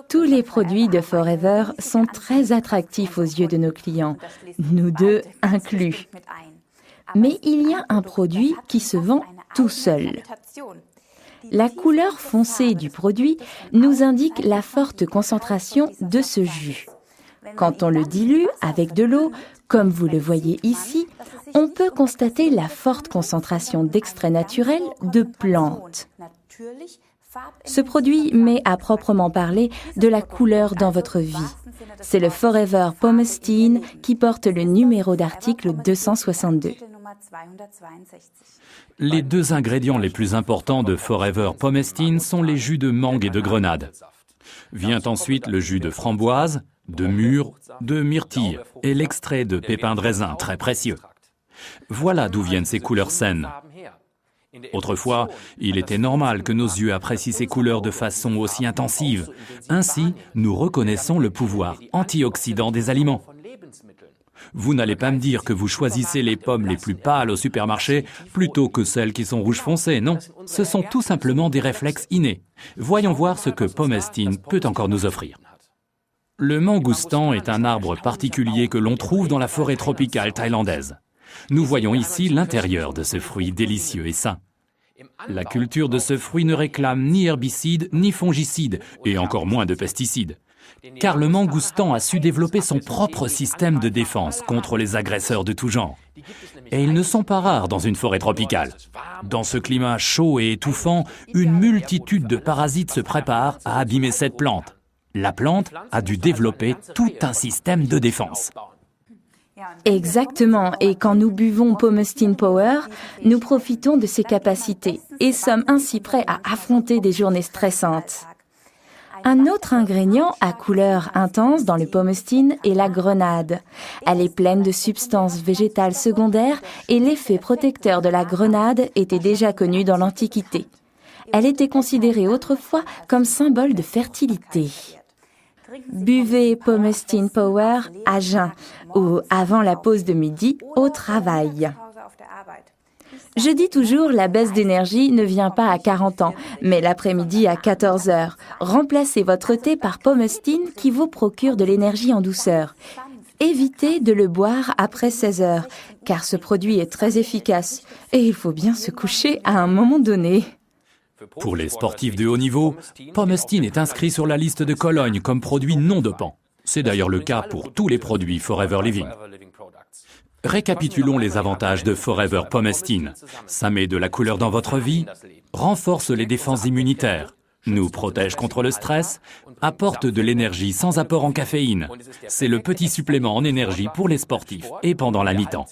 Tous les produits de Forever sont très attractifs aux yeux de nos clients, nous deux inclus. Mais il y a un produit qui se vend tout seul. La couleur foncée du produit nous indique la forte concentration de ce jus. Quand on le dilue avec de l'eau, comme vous le voyez ici, on peut constater la forte concentration d'extraits naturels de plantes. Ce produit met à proprement parler de la couleur dans votre vie. C'est le Forever Pomestine qui porte le numéro d'article 262. Les deux ingrédients les plus importants de Forever Pomestine sont les jus de mangue et de grenade. Vient ensuite le jus de framboise, de mûre, de myrtille et l'extrait de pépins de raisin très précieux. Voilà d'où viennent ces couleurs saines. Autrefois, il était normal que nos yeux apprécient ces couleurs de façon aussi intensive. Ainsi, nous reconnaissons le pouvoir antioxydant des aliments. Vous n'allez pas me dire que vous choisissez les pommes les plus pâles au supermarché plutôt que celles qui sont rouge foncé, non. Ce sont tout simplement des réflexes innés. Voyons voir ce que Pomestine peut encore nous offrir. Le mangoustan est un arbre particulier que l'on trouve dans la forêt tropicale thaïlandaise. Nous voyons ici l'intérieur de ce fruit délicieux et sain. La culture de ce fruit ne réclame ni herbicides ni fongicides, et encore moins de pesticides. Car le mangoustan a su développer son propre système de défense contre les agresseurs de tout genre. Et ils ne sont pas rares dans une forêt tropicale. Dans ce climat chaud et étouffant, une multitude de parasites se préparent à abîmer cette plante. La plante a dû développer tout un système de défense. Exactement, et quand nous buvons Pomestine Power, nous profitons de ses capacités et sommes ainsi prêts à affronter des journées stressantes. Un autre ingrédient à couleur intense dans le Pomestine est la grenade. Elle est pleine de substances végétales secondaires et l'effet protecteur de la grenade était déjà connu dans l'Antiquité. Elle était considérée autrefois comme symbole de fertilité. Buvez Pomestine Power à jeun ou avant la pause de midi au travail. Je dis toujours, la baisse d'énergie ne vient pas à 40 ans, mais l'après-midi à 14 heures. Remplacez votre thé par Pomestine qui vous procure de l'énergie en douceur. Évitez de le boire après 16 heures, car ce produit est très efficace et il faut bien se coucher à un moment donné. Pour les sportifs de haut niveau, Pomestine est inscrit sur la liste de Cologne comme produit non dopant. C'est d'ailleurs le cas pour tous les produits Forever Living. Récapitulons les avantages de Forever Pomestine. Ça met de la couleur dans votre vie, renforce les défenses immunitaires, nous protège contre le stress, apporte de l'énergie sans apport en caféine. C'est le petit supplément en énergie pour les sportifs et pendant la mi-temps.